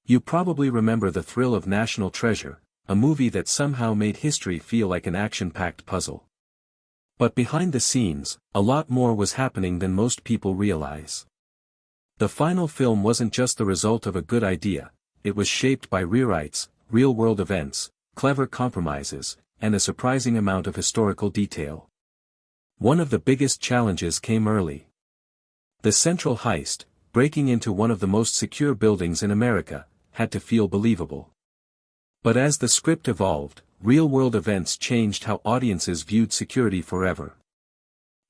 You probably remember the thrill of National Treasure, a movie that somehow made history feel like an action-packed puzzle. But behind the scenes, a lot more was happening than most people realize. The final film wasn't just the result of a good idea, it was shaped by rewrites, real-world events, clever compromises, and a surprising amount of historical detail. One of the biggest challenges came early. The central heist, breaking into one of the most secure buildings in America, had to feel believable. But as the script evolved, real-world events changed how audiences viewed security forever.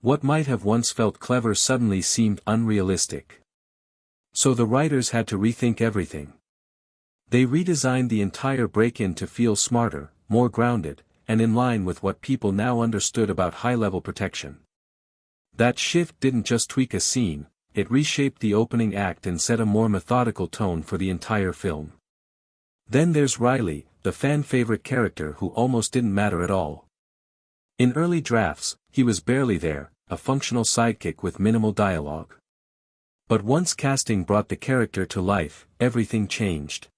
What might have once felt clever suddenly seemed unrealistic. So the writers had to rethink everything. They redesigned the entire break-in to feel smarter, more grounded, and in line with what people now understood about high-level protection. That shift didn't just tweak a scene, it reshaped the opening act and set a more methodical tone for the entire film. Then there's Riley, the fan-favorite character who almost didn't matter at all. In early drafts, he was barely there, a functional sidekick with minimal dialogue. But once casting brought the character to life, everything changed.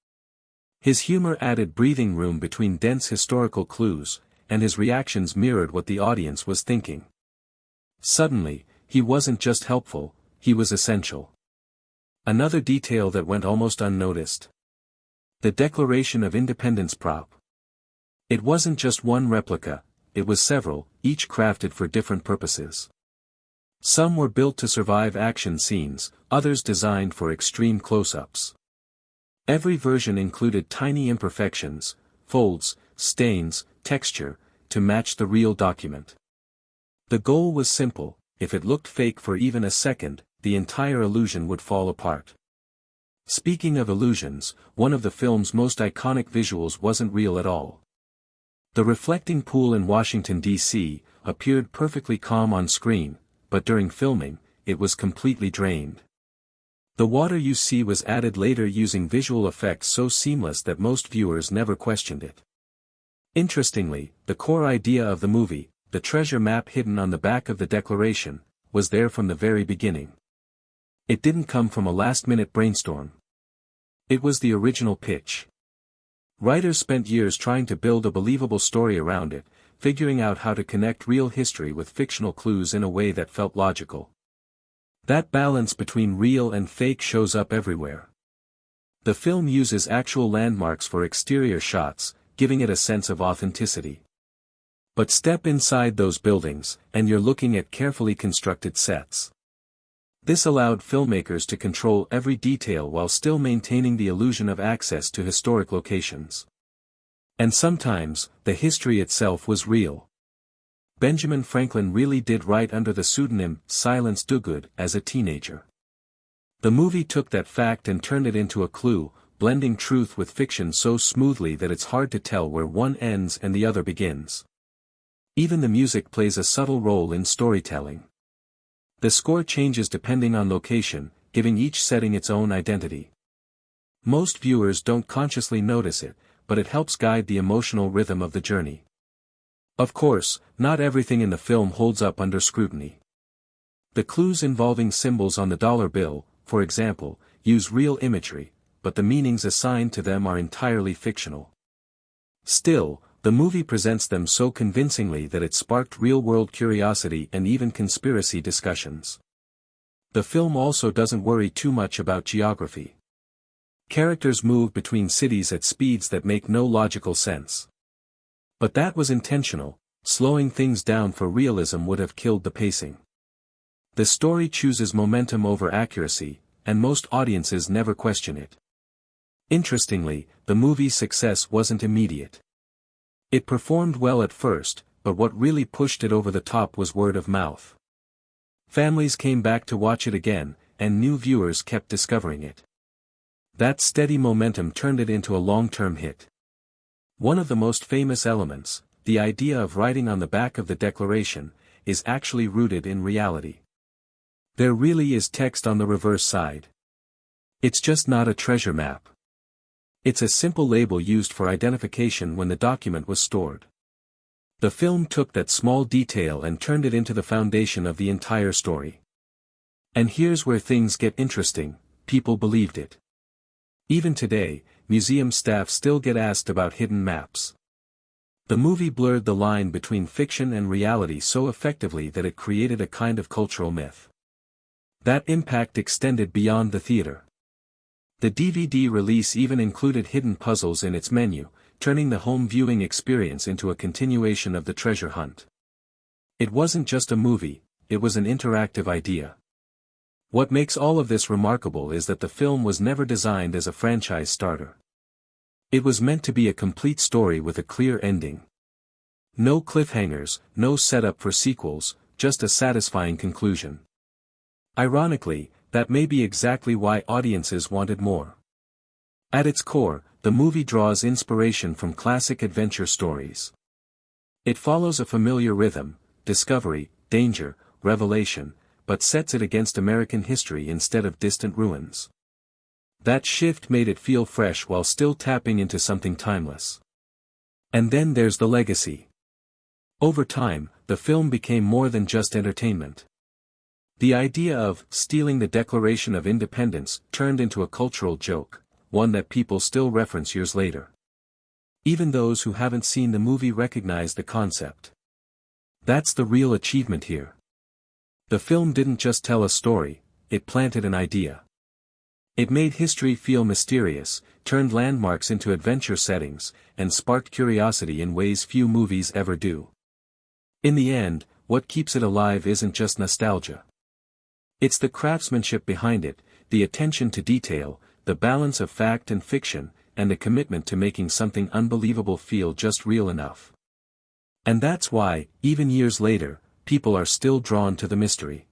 His humor added breathing room between dense historical clues, and his reactions mirrored what the audience was thinking. Suddenly, he wasn't just helpful, he was essential. Another detail that went almost unnoticed. The Declaration of Independence prop. It wasn't just one replica, it was several, each crafted for different purposes. Some were built to survive action scenes, others designed for extreme close-ups. Every version included tiny imperfections, folds, stains, texture, to match the real document. The goal was simple: if it looked fake for even a second, the entire illusion would fall apart. Speaking of illusions, one of the film's most iconic visuals wasn't real at all. The reflecting pool in Washington, D.C., appeared perfectly calm on screen, but during filming, it was completely drained. The water you see was added later using visual effects so seamless that most viewers never questioned it. Interestingly, the core idea of the movie, the treasure map hidden on the back of the Declaration, was there from the very beginning. It didn't come from a last-minute brainstorm. It was the original pitch. Writers spent years trying to build a believable story around it, figuring out how to connect real history with fictional clues in a way that felt logical. That balance between real and fake shows up everywhere. The film uses actual landmarks for exterior shots, giving it a sense of authenticity. But step inside those buildings, and you're looking at carefully constructed sets. This allowed filmmakers to control every detail while still maintaining the illusion of access to historic locations. And sometimes, the history itself was real. Benjamin Franklin really did write under the pseudonym Silence Dogood as a teenager. The movie took that fact and turned it into a clue, blending truth with fiction so smoothly that it's hard to tell where one ends and the other begins. Even the music plays a subtle role in storytelling. The score changes depending on location, giving each setting its own identity. Most viewers don't consciously notice it, but it helps guide the emotional rhythm of the journey. Of course, not everything in the film holds up under scrutiny. The clues involving symbols on the dollar bill, for example, use real imagery, but the meanings assigned to them are entirely fictional. Still, the movie presents them so convincingly that it sparked real-world curiosity and even conspiracy discussions. The film also doesn't worry too much about geography. Characters move between cities at speeds that make no logical sense. But that was intentional, slowing things down for realism would have killed the pacing. The story chooses momentum over accuracy, and most audiences never question it. Interestingly, the movie's success wasn't immediate. It performed well at first, but what really pushed it over the top was word of mouth. Families came back to watch it again, and new viewers kept discovering it. That steady momentum turned it into a long-term hit. One of the most famous elements, the idea of writing on the back of the Declaration, is actually rooted in reality. There really is text on the reverse side. It's just not a treasure map. It's a simple label used for identification when the document was stored. The film took that small detail and turned it into the foundation of the entire story. And here's where things get interesting: people believed it. Even today, museum staff still get asked about hidden maps. The movie blurred the line between fiction and reality so effectively that it created a kind of cultural myth. That impact extended beyond the theater. The DVD release even included hidden puzzles in its menu, turning the home viewing experience into a continuation of the treasure hunt. It wasn't just a movie, it was an interactive idea. What makes all of this remarkable is that the film was never designed as a franchise starter. It was meant to be a complete story with a clear ending. No cliffhangers, no setup for sequels, just a satisfying conclusion. Ironically, that may be exactly why audiences wanted more. At its core, the movie draws inspiration from classic adventure stories. It follows a familiar rhythm: discovery, danger, revelation, but sets it against American history instead of distant ruins. That shift made it feel fresh while still tapping into something timeless. And then there's the legacy. Over time, the film became more than just entertainment. The idea of stealing the Declaration of Independence turned into a cultural joke, one that people still reference years later. Even those who haven't seen the movie recognize the concept. That's the real achievement here. The film didn't just tell a story, it planted an idea. It made history feel mysterious, turned landmarks into adventure settings, and sparked curiosity in ways few movies ever do. In the end, what keeps it alive isn't just nostalgia. It's the craftsmanship behind it, the attention to detail, the balance of fact and fiction, and the commitment to making something unbelievable feel just real enough. And that's why, even years later, people are still drawn to the mystery.